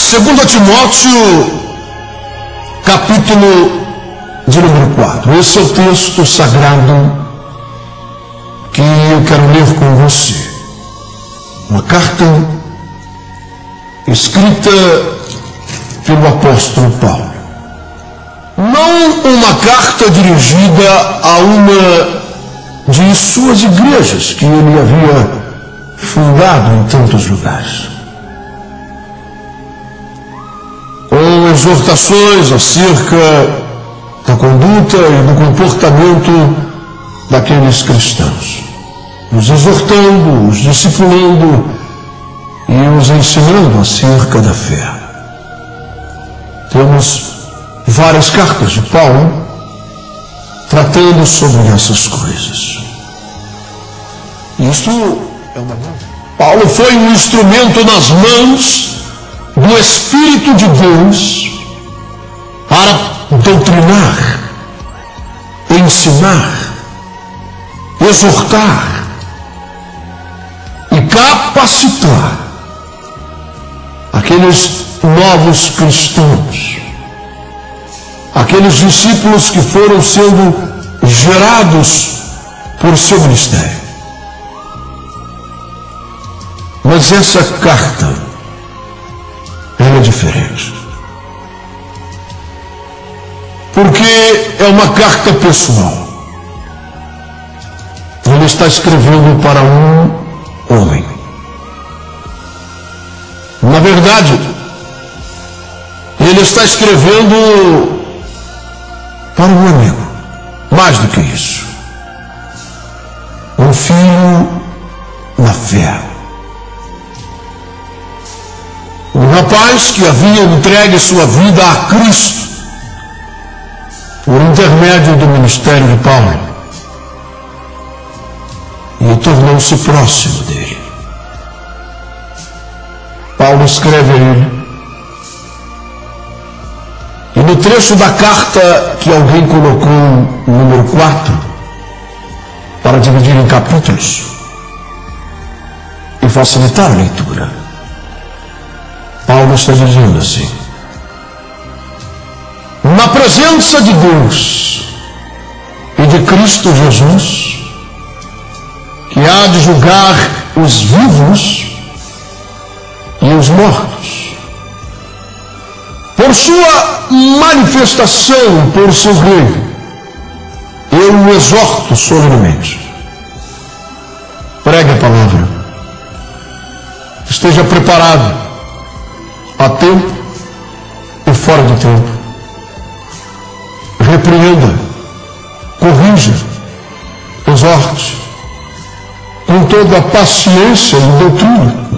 2 Timóteo, capítulo de número 4. Esse é o texto sagrado que eu quero ler com você. Uma carta escrita pelo apóstolo Paulo. Não uma carta dirigida a uma de suas igrejas que ele havia fundado em tantos lugares, com exortações acerca da conduta e do comportamento daqueles cristãos, os exortando, os discipulando e os ensinando acerca da fé. Temos várias cartas de Paulo tratando sobre essas coisas. Isso é uma... Paulo foi um instrumento nas mãos do Espírito de Deus para doutrinar, ensinar, exortar e capacitar aqueles novos cristãos, aqueles discípulos que foram sendo gerados por seu ministério. Mas essa carta, ela é diferente, porque é uma carta pessoal. Ele está escrevendo para um homem. Na verdade, ele está escrevendo para um amigo. Mais do que isso, um filho na fé. Um rapaz que havia entregue sua vida a Cristo por intermédio do ministério de Paulo e tornou-se próximo dele. Paulo escreve a ele, e no trecho da carta que alguém colocou no número 4 para dividir em capítulos e facilitar a leitura, Paulo está dizendo assim: na presença de Deus e de Cristo Jesus, que há de julgar os vivos e os mortos, por sua manifestação, por seu reino, eu o exorto solenemente. Pregue a palavra, esteja preparado a tempo e fora de tempo. Repreenda, corrija, exorte com toda a paciência e doutrina,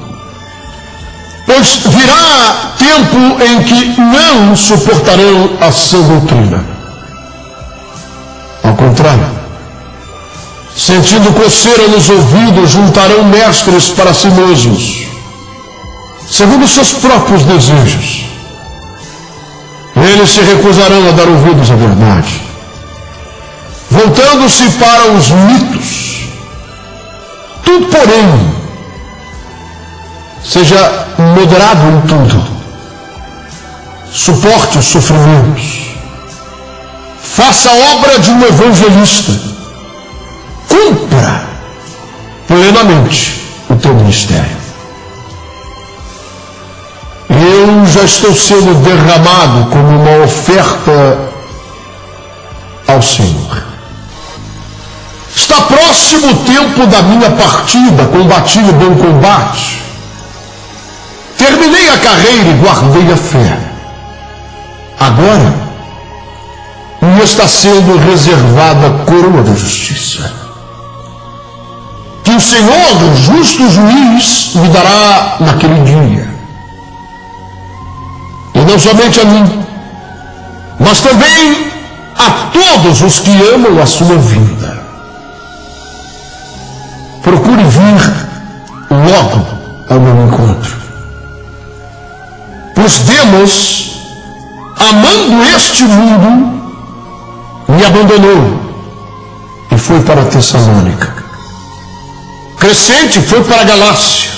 pois virá tempo em que não suportarão a sã doutrina. Ao contrário, sentindo coceira nos ouvidos, juntarão mestres para si mesmos, segundo seus próprios desejos. Eles se recusarão a dar ouvidos à verdade, voltando-se para os mitos. Tudo, porém, seja moderado em tudo, suporte os sofrimentos, faça a obra de um evangelista, cumpra plenamente o teu ministério. Eu já estou sendo derramado como uma oferta ao Senhor. Está próximo o tempo da minha partida, combati o bom combate, terminei a carreira e guardei a fé. Agora me está sendo reservada a coroa da justiça, que o Senhor, justo juiz, me dará naquele dia. E não somente a mim, mas também a todos os que amam a sua vinda. Procure vir logo ao meu encontro, pois Demas, amando este mundo, me abandonou e foi para Tessalônica. Crescente foi para a Galácia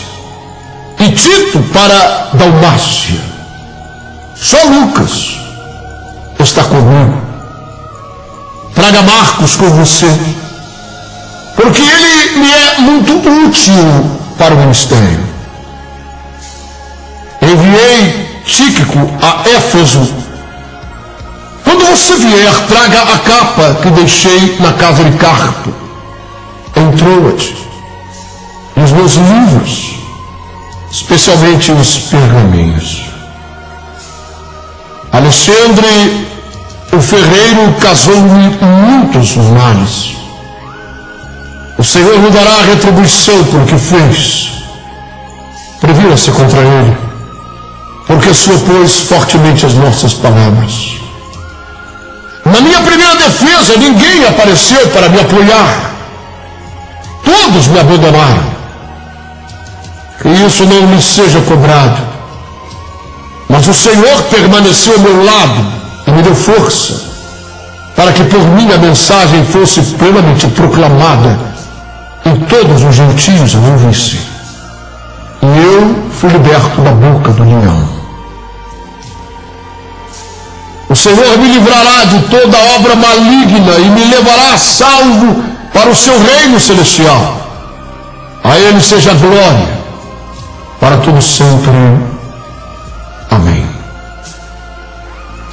e Tito para Dalmácia. Só Lucas está comigo. Traga Marcos com você, porque ele me é muito útil para o ministério. Enviei Tíquico a Éfeso. Quando você vier, traga a capa que deixei na casa de Carpo, em Troade, e os meus livros, especialmente os pergaminhos. Alexandre, o ferreiro, causou-me muitos males. O Senhor lhe dará a retribuição por o que fez. Previna-se contra ele, porque se opôs fortemente às nossas palavras. Na minha primeira defesa, ninguém apareceu para me apoiar. Todos me abandonaram. Que isso não me seja cobrado. Mas o Senhor permaneceu ao meu lado e me deu força, para que por mim a mensagem fosse plenamente proclamada e todos os gentios a ouvissem. E eu fui liberto da boca do leão. O Senhor me livrará de toda obra maligna e me levará salvo para o seu reino celestial. A Ele seja a glória para todo sempre. Amém.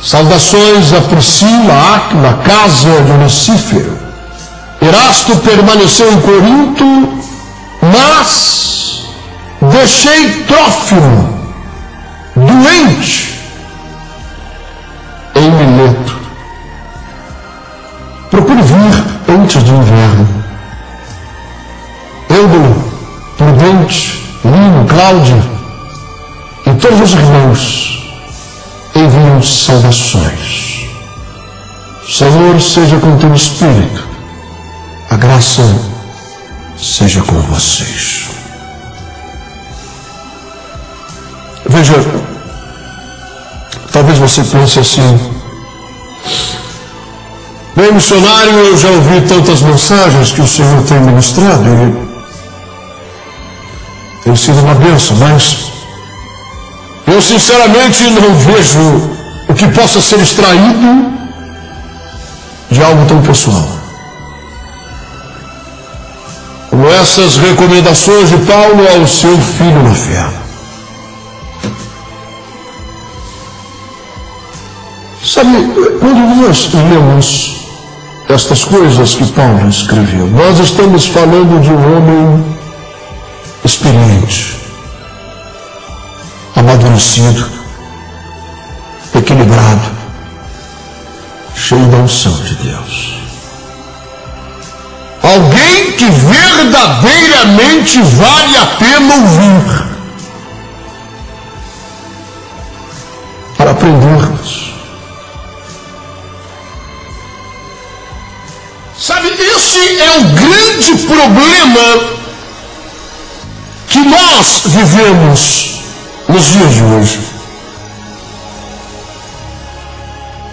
Saudações a Priscila, a Áquila, a casa de Onesífero. Erasto permaneceu em Corinto, mas deixei Trófimo doente em Mileto. Procure vir antes do inverno. Eubulo, Prudente, Lino, Cláudia e todos os irmãos enviam saudações. Senhor seja com teu espírito. A graça seja com vocês. Veja, talvez você pense assim: bem, missionário, eu já ouvi tantas mensagens que o Senhor tem ministrado e tem sido uma bênção, mas eu sinceramente não vejo o que possa ser extraído de algo tão pessoal como essas recomendações de Paulo ao seu filho na fé. Sabe, quando nós lemos estas coisas que Paulo escreveu, nós estamos falando de um homem experiente, amadurecido, equilibrado, cheio da unção de Deus. Alguém que verdadeiramente vale a pena ouvir para aprendermos. Sabe, esse é o grande problema que nós vivemos nos dias de hoje.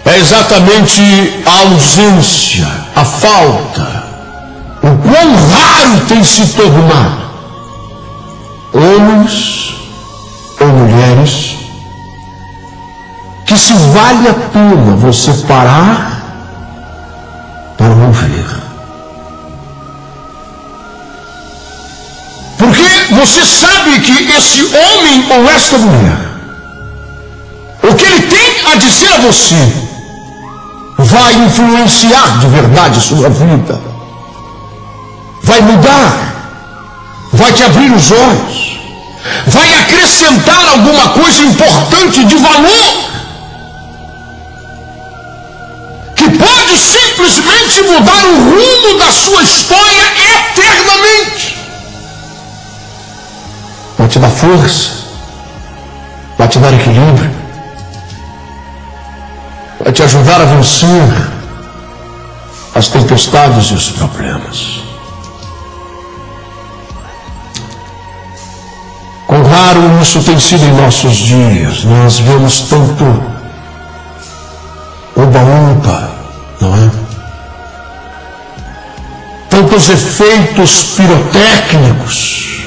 É exatamente a ausência, a falta, o quão raro tem se tornado homens ou mulheres que se vale a pena você parar para ouvir. Porque você sabe que esse homem ou esta mulher, o que ele tem a dizer a você, vai influenciar de verdade a sua vida, vai mudar, vai te abrir os olhos, vai acrescentar alguma coisa importante de valor, que pode simplesmente mudar o rumo da sua história eternamente. Vai te dar força, vai te dar equilíbrio, vai te ajudar a vencer as tempestades e os problemas. Quão raro isso tem sido em nossos dias. Nós vemos tanto oba-oba, não é? Tantos efeitos pirotécnicos,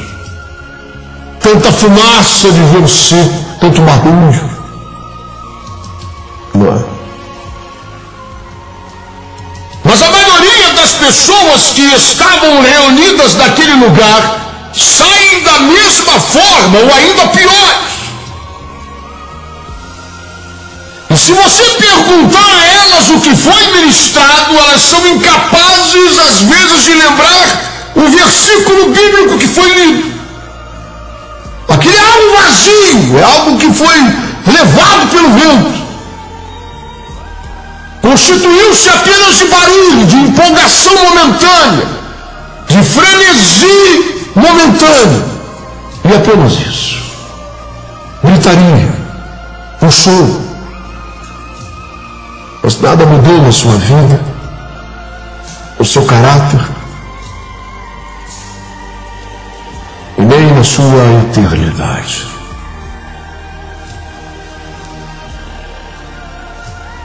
tanta fumaça de vencê, tanto barulho. Mas a maioria das pessoas que estavam reunidas naquele lugar saem da mesma forma ou ainda piores. E se você perguntar a elas o que foi ministrado, elas são incapazes às vezes de lembrar o versículo bíblico que foi lido. Aquilo é algo vazio, é algo que foi levado pelo vento. Constituiu-se apenas de barulho, de empolgação momentânea, de frenesi momentâneo. E apenas isso. Gritaria, um show. Mas nada mudou na sua vida, no seu caráter, e nem na sua eternidade.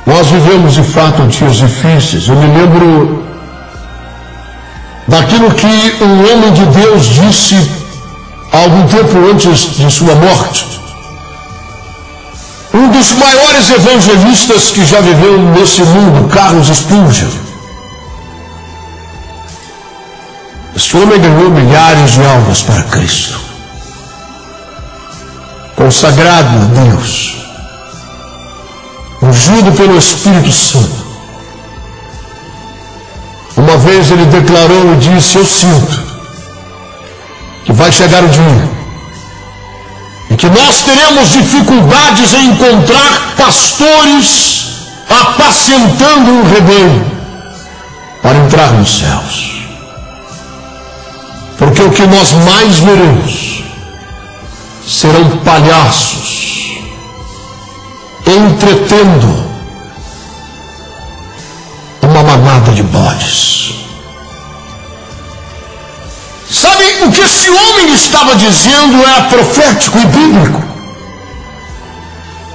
Nós vivemos de fato dias difíceis. Eu me lembro daquilo que um homem de Deus disse há algum tempo antes de sua morte. Um dos maiores evangelistas que já viveu nesse mundo, Carlos Spurgeon. Esse homem ganhou milhares de almas para Cristo, consagrado a Deus, ungido pelo Espírito Santo. Uma vez ele declarou e disse: eu sinto que vai chegar o dia e que nós teremos dificuldades em encontrar pastores apacentando um rebanho para entrar nos céus. Porque o que nós mais veremos serão palhaços entretendo uma manada de bodes. Sabe o que esse homem estava dizendo? É profético e bíblico.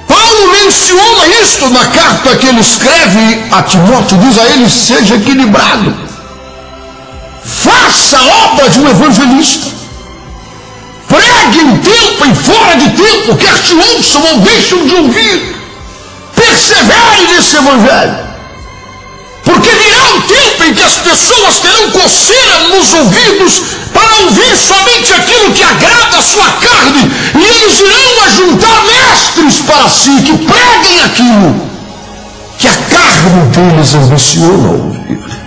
Paulo menciona isto na carta que ele escreve a Timóteo. Diz a ele: seja equilibrado, faça a obra de um evangelista, pregue em tempo e fora de tempo, quer te ouçam ou deixem de ouvir, persevere nesse evangelho. Porque virá um tempo em que as pessoas terão coceira nos ouvidos para ouvir somente aquilo que agrada a sua carne, e eles irão ajuntar mestres para si que preguem aquilo que a carne deles ambiciona ouvir.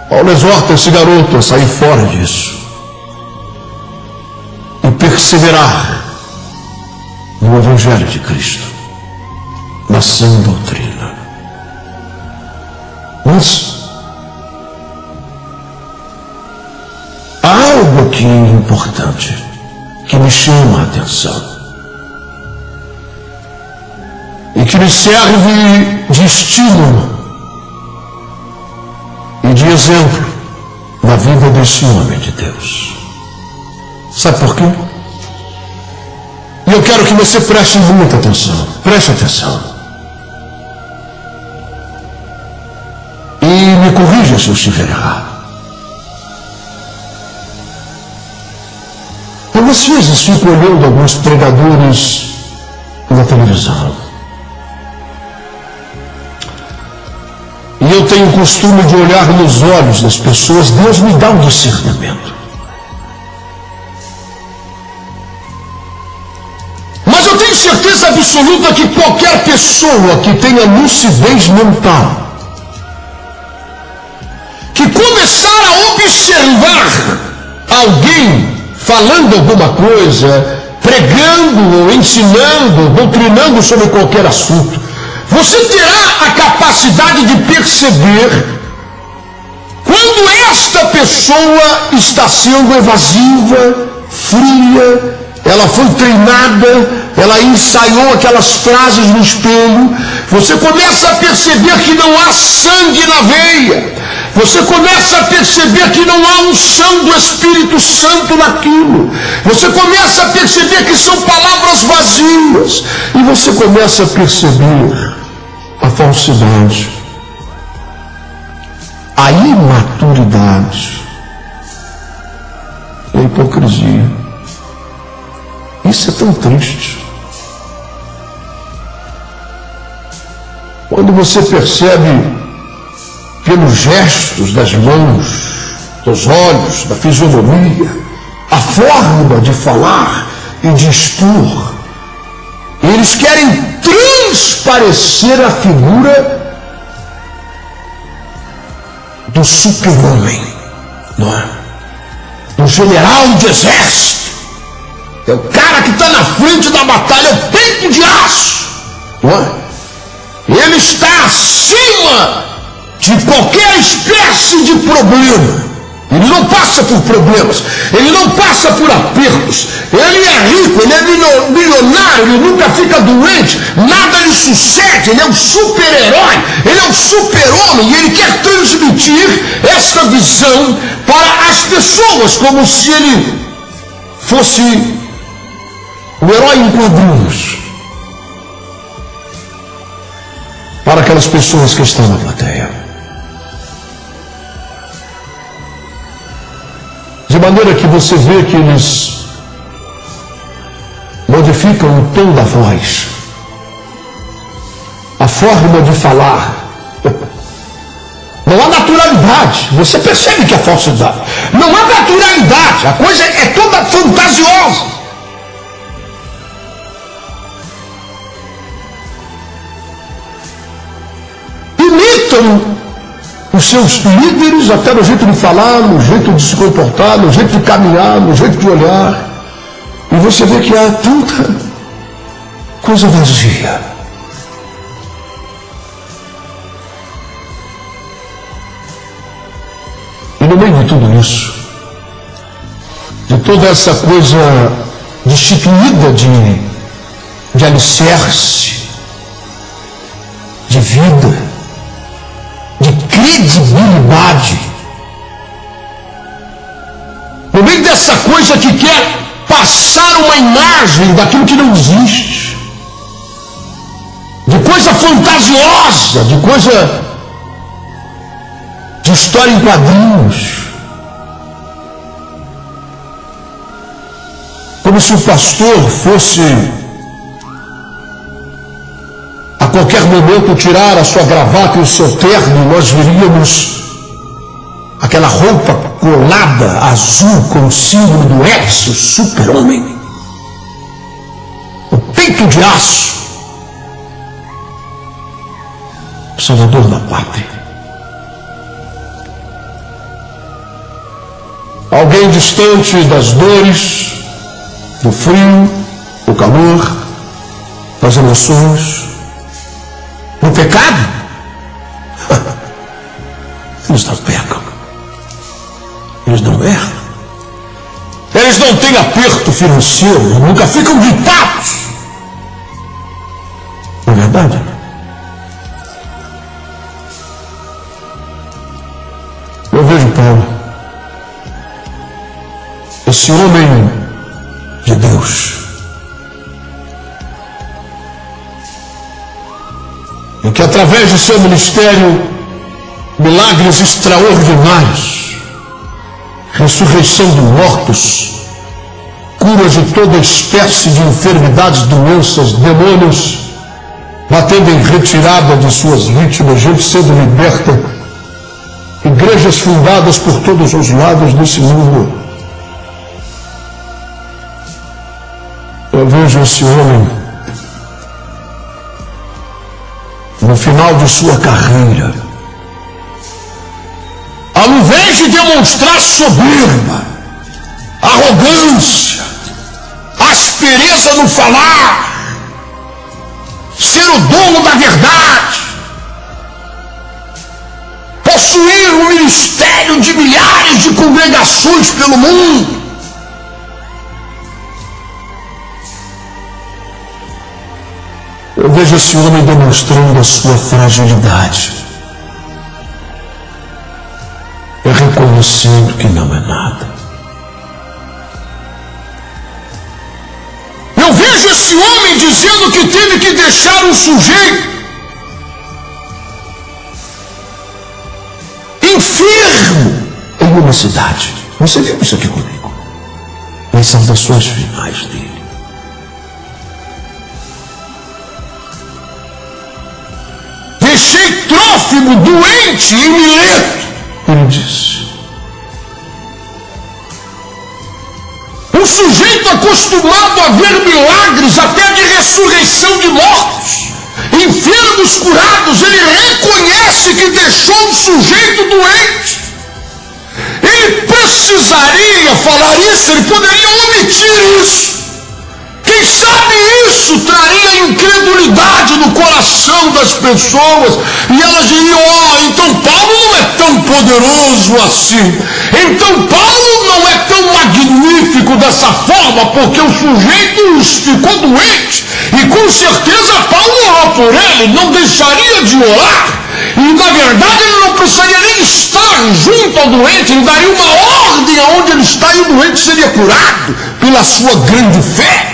Paulo exorta esse garoto a sair fora disso e perseverar no Evangelho de Cristo, na sã doutrina. Mas há algo aqui importante que me chama a atenção e que me serve de estímulo e de exemplo na vida desse homem de Deus. Sabe por quê? E eu quero que você preste muita atenção. Preste atenção. E me corrija se eu estiver errado. Eu às vezes fico olhando alguns pregadores na televisão. E eu tenho o costume de olhar nos olhos das pessoas. Deus me dá um discernimento. Mas eu tenho certeza absoluta que qualquer pessoa que tenha lucidez mental, que começar a observar alguém falando alguma coisa, pregando ou ensinando, doutrinando sobre qualquer assunto, você terá a capacidade de perceber quando esta pessoa está sendo evasiva, fria. Ela foi treinada, ela ensaiou aquelas frases no espelho. Você começa a perceber que não há sangue na veia. Você começa a perceber que não há unção do Espírito Santo naquilo. Você começa a perceber que são palavras vazias. E você começa a perceber a falsidade, a imaturidade, a hipocrisia. Isso é tão triste. Quando você percebe pelos gestos das mãos, dos olhos, da fisionomia, a forma de falar e de expor, eles querem transparecer a figura do super-homem, não é? Do general de exército. É o cara que está na frente da batalha, é o peito de aço, não é? Ele está acima de qualquer espécie de problema. Ele não passa por problemas, ele não passa por apertos, ele é rico, ele é milionário, ele nunca fica doente, nada lhe sucede, ele é um super-herói, ele é um super-homem, e ele quer transmitir essa visão para as pessoas, como se ele fosse o herói em quadrinhos, para aquelas pessoas que estão na plateia. De maneira que você vê que eles modificam o tom da voz, a forma de falar. Não há naturalidade. Você percebe que é falsidade. Não há naturalidade. A coisa é toda fantasiosa. Imitam os seus líderes, até no jeito de falar, no jeito de se comportar, no jeito de caminhar, no jeito de olhar. E você vê que há tanta coisa vazia. E no meio de tudo isso, de toda essa coisa destituída de alicerce, de vida, de credibilidade, no meio dessa coisa que quer passar uma imagem daquilo que não existe, de coisa fantasiosa, de coisa de história em quadrinhos, como se o pastor fosse a qualquer momento tirar a sua gravata e o seu terno, e nós veríamos aquela roupa colada, azul, com o símbolo do X, o super-homem, o peito de aço, o salvador da pátria. Alguém distante das dores, do frio, do calor, das emoções, no pecado. Eles não pecam, eles não erram, eles não têm aperto financeiro, nunca ficam gritados. Não é verdade? Eu vejo Paulo, esse homem de Deus, em que através de seu ministério, milagres extraordinários, ressurreição de mortos, cura de toda espécie de enfermidades, doenças, demônios, batendo em retirada de suas vítimas, gente sendo liberta, igrejas fundadas por todos os lados desse mundo. Eu vejo esse homem no final de sua carreira, ao invés de demonstrar soberba, arrogância, aspereza no falar, ser o dono da verdade, possuir um ministério de milhares de congregações pelo mundo, eu vejo esse homem demonstrando a sua fragilidade, e reconhecendo que não é nada. Eu vejo esse homem dizendo que teve que deixar um sujeito enfermo em uma cidade. Você viu isso aqui comigo? Nas saudações finais dele. deixei Trófimo doente em Mileto, ele disse. Um sujeito acostumado a ver milagres, até de ressurreição de mortos, enfermos curados, ele reconhece que deixou um sujeito doente. Ele precisaria falar isso, ele poderia omitir isso. Quem sabe isso traria incredulidade no coração das pessoas, e elas diriam: então Paulo não é tão poderoso assim, então Paulo não é tão magnífico dessa forma, porque o sujeito ficou doente, e com certeza Paulo orou por ele, não deixaria de orar, e na verdade ele não precisaria nem estar junto ao doente, ele daria uma ordem aonde ele está e o doente seria curado pela sua grande fé.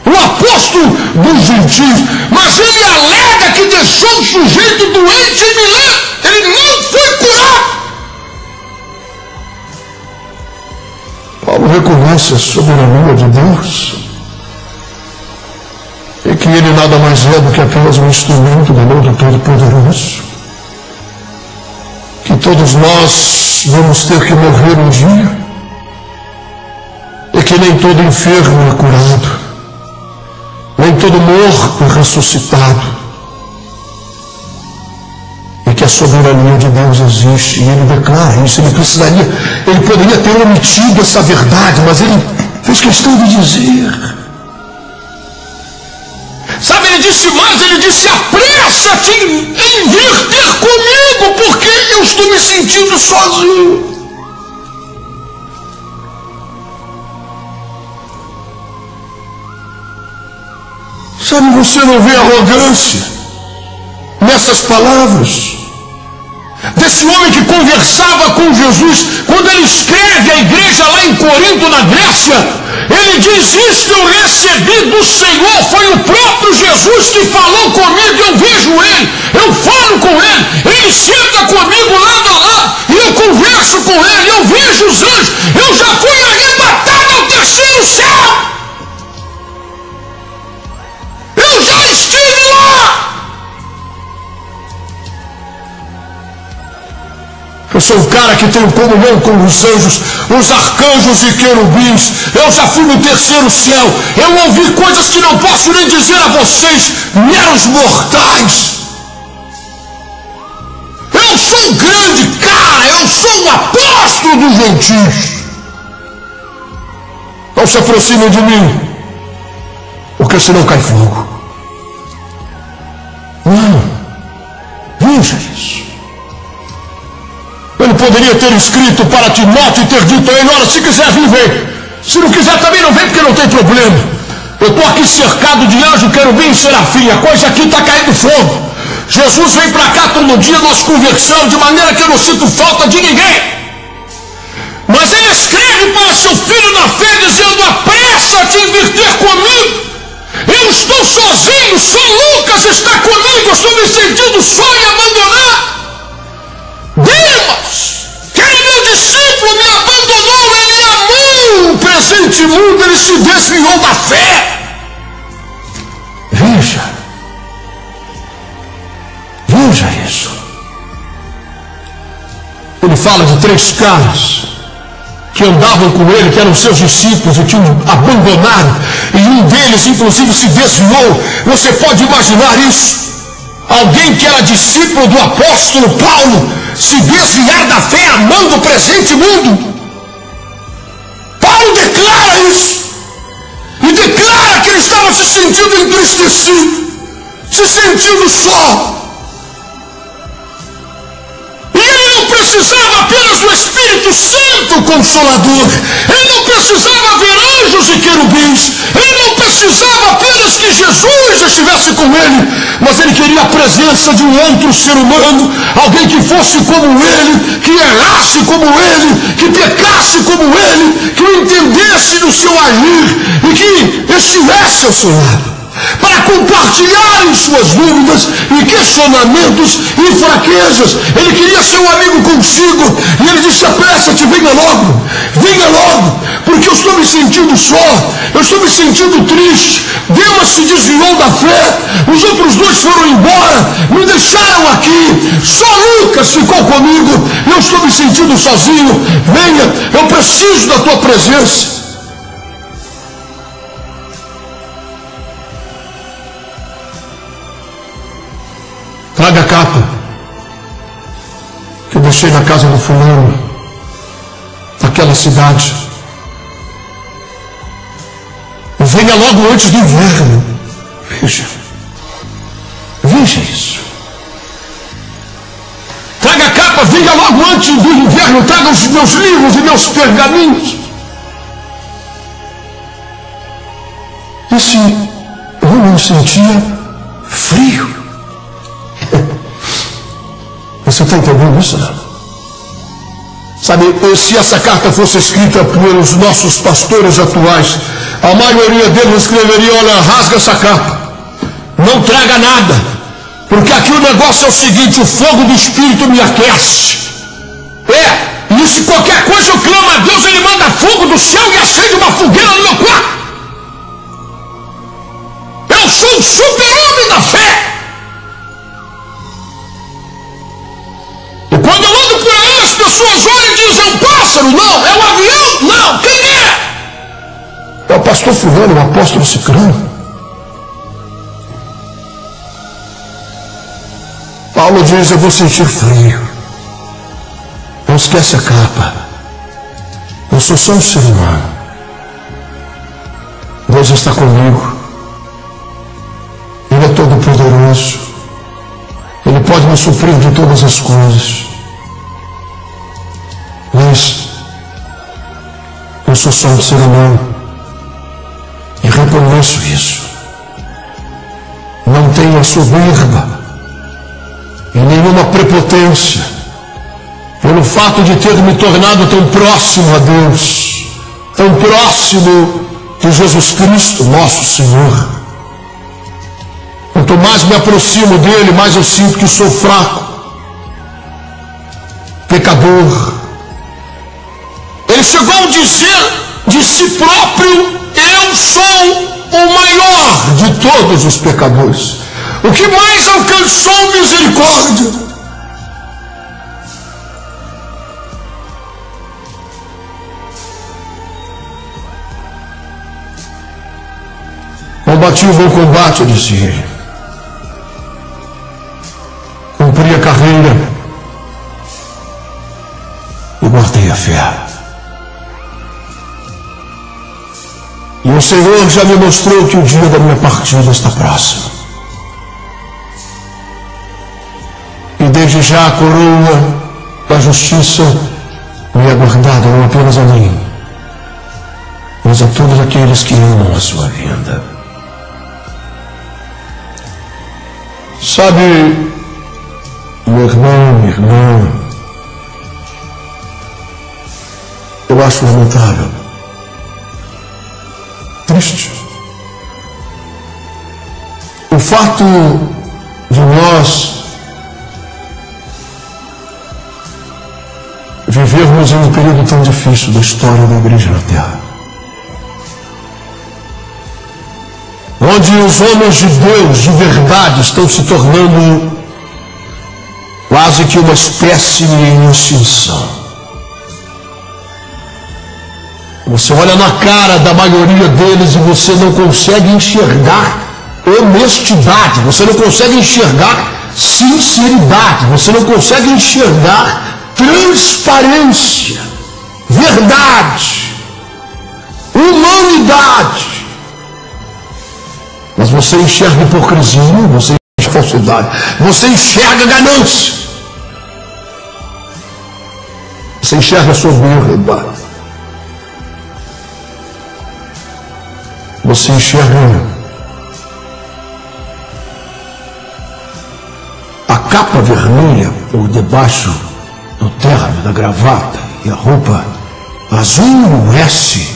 O apóstolo dos gentios, mas ele alega que deixou o sujeito doente em Mileto, ele não foi curado. Paulo reconhece a soberania de Deus, e que ele nada mais é do que apenas um instrumento da mão do Todo-Poderoso, que todos nós vamos ter que morrer um dia, e que nem todo enfermo é curado, nem todo morto é ressuscitado, e que a soberania de Deus existe, e ele declara isso. Ele poderia ter omitido essa verdade, mas ele fez questão de dizer. Sabe, ele disse mais, ele disse: apressa-te em vir ter comigo, porque eu estou me sentindo sozinho. Sabe, você não vê arrogância nessas palavras desse homem que conversava com Jesus? Quando ele escreve a igreja lá em Corinto, na Grécia, ele diz: isto eu recebi do Senhor, foi o próprio Jesus que falou comigo, eu vejo ele, eu falo com ele, ele senta comigo lado a lado, e eu converso com ele, eu vejo os anjos, eu já fui arrebatado ao terceiro céu. Eu já estive lá. Eu sou o cara que tem comunhão com os anjos, os arcanjos e querubins. Eu já fui no terceiro céu. Eu ouvi coisas que não posso nem dizer a vocês, meros mortais. Eu sou um grande cara, eu sou o apóstolo dos gentios. Não se aproximem de mim, porque senão cai fogo. Não, veja isso. Ele poderia ter escrito para Timóteo e ter dito a ele: olha, se quiser vir, vem. Se não quiser também não vem, porque não tem problema. Eu estou aqui cercado de anjo, querubim e serafim. A coisa aqui está caindo fogo. Jesus vem para cá todo dia, nós conversamos, de maneira que eu não sinto falta de ninguém. Mas ele escreve para seu filho na fé, dizendo: apressa-te em vir ter comigo. Eu estou sozinho, só Lucas está comigo, eu estou me sentindo só e abandonado. Demas, que era meu discípulo, me abandonou, ele amou o presente mundo, ele se desviou da fé. Veja isso. Ele fala de 3 caras que andavam com ele, que eram seus discípulos e tinham abandonado, e um deles inclusive se desviou. Você pode imaginar isso? Alguém que era discípulo do apóstolo Paulo se desviar da fé amando o presente mundo. Paulo declara isso, e declara que ele estava se sentindo entristecido, se sentindo só. Precisava apenas do Espírito Santo Consolador, ele não precisava ver anjos e querubins, ele não precisava apenas que Jesus estivesse com ele, mas ele queria a presença de um outro ser humano, alguém que fosse como ele, que errasse como ele, que pecasse como ele, que o entendesse no seu agir e que estivesse ao seu lado, para compartilharem suas dúvidas e questionamentos e fraquezas. Ele queria ser um amigo contigo, e ele disse: apressa-te, venha logo, porque eu estou me sentindo só, eu estou me sentindo triste. Demas se desviou da fé, os outros dois foram embora, me deixaram aqui, só Lucas ficou comigo, eu estou me sentindo sozinho. Venha, eu preciso da tua presença. Traga a capa que eu deixei na casa do fulano, naquela cidade. Venha logo antes do inverno. Veja isso. Traga a capa, venha logo antes do inverno. Traga os meus livros e meus pergaminhos. Esse homem sentia frio. Você está entendendo isso, não? Sabe, se essa carta fosse escrita pelos nossos pastores atuais, a maioria deles escreveria: olha, rasga essa capa, não traga nada, porque aqui o negócio é o seguinte: o fogo do Espírito me aquece. E se qualquer coisa eu clamo a Deus, Ele manda fogo do céu e acende uma fogueira no meu quarto. Eu sou um super-homem da fé. E quando eu ando por aí, as pessoas olham e dizem: é um pássaro? Não. É um avião? Não. Quem é? É o pastor fulano, o apóstolo ciclano. Paulo diz: eu vou sentir frio. Não esquece a capa. Eu sou só um ser humano. Deus está comigo. Ele é todo poderoso. Ele pode me suprir de todas as coisas. Mas eu sou só um ser humano. E reconheço isso. Não tenho a soberba e nenhuma prepotência pelo fato de ter me tornado tão próximo a Deus, tão próximo de Jesus Cristo, nosso Senhor. Quanto mais me aproximo dele, mais eu sinto que sou fraco, pecador. Ele chegou a dizer de si próprio: eu sou o maior de todos os pecadores, o que mais alcançou misericórdia. Combati o bom combate, disse ele. Cumpri a carreira e guardei a fé. E o Senhor já me mostrou que o dia da minha partida está próximo. E desde já a coroa da justiça me é guardada, não apenas a mim, mas a todos aqueles que amam a sua vinda. Sabe, meu irmão, minha irmã, eu acho lamentável, triste, o fato de nós vivermos em um período tão difícil da história da igreja na Terra, onde os homens de Deus de verdade estão se tornando quase que uma espécie em extinção. Você olha na cara da maioria deles e você não consegue enxergar honestidade, você não consegue enxergar sinceridade, você não consegue enxergar transparência, verdade, humanidade. Mas você enxerga hipocrisia, você enxerga falsidade, você enxerga ganância, você enxerga soberba, você enxerga a capa vermelha por debaixo do terno, da gravata, e a roupa azul S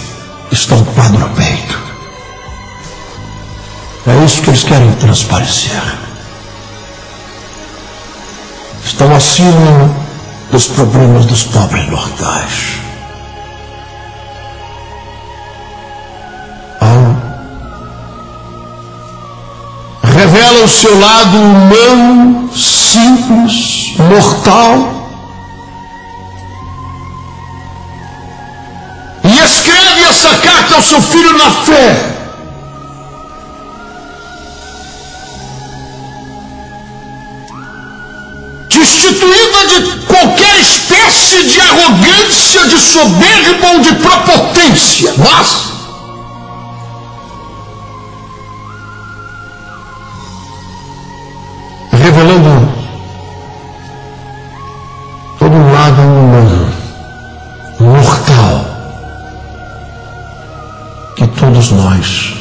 estampado no peito. É isso que eles querem transparecer. Estão acima dos problemas dos pobres mortais. Revela o seu lado humano, simples, mortal. E escreve essa carta ao seu filho na fé. Destituída de qualquer espécie de arrogância, de soberba ou de prepotência. Mas revelando todo um lado humano, mortal, que todos nós,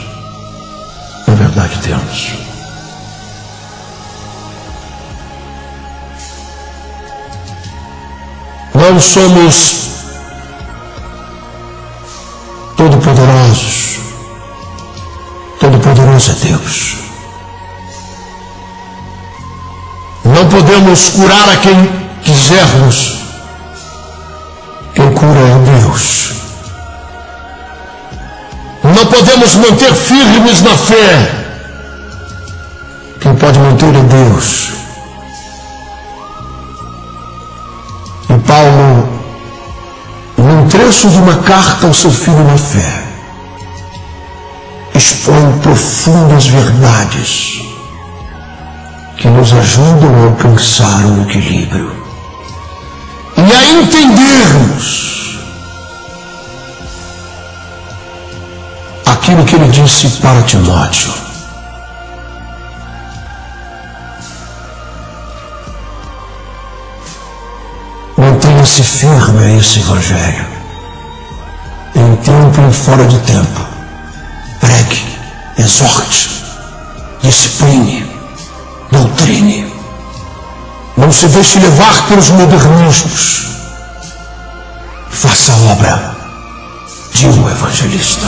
na verdade, temos. Não somos todo-poderosos. Todo-poderoso é Deus. Não podemos curar a quem quisermos. Quem cura é Deus. Não podemos manter firmes na fé. Quem pode manter é Deus. E Paulo, num trecho de uma carta ao seu filho na fé, expõe profundas verdades que nos ajudam a alcançar um equilíbrio e a entendermos aquilo que ele disse para Timóteo. Mantenha-se firme a esse evangelho, em tempo e fora de tempo. Pregue, exorte, discipline, doutrine. Não se deixe levar pelos modernismos. Faça a obra de um evangelista.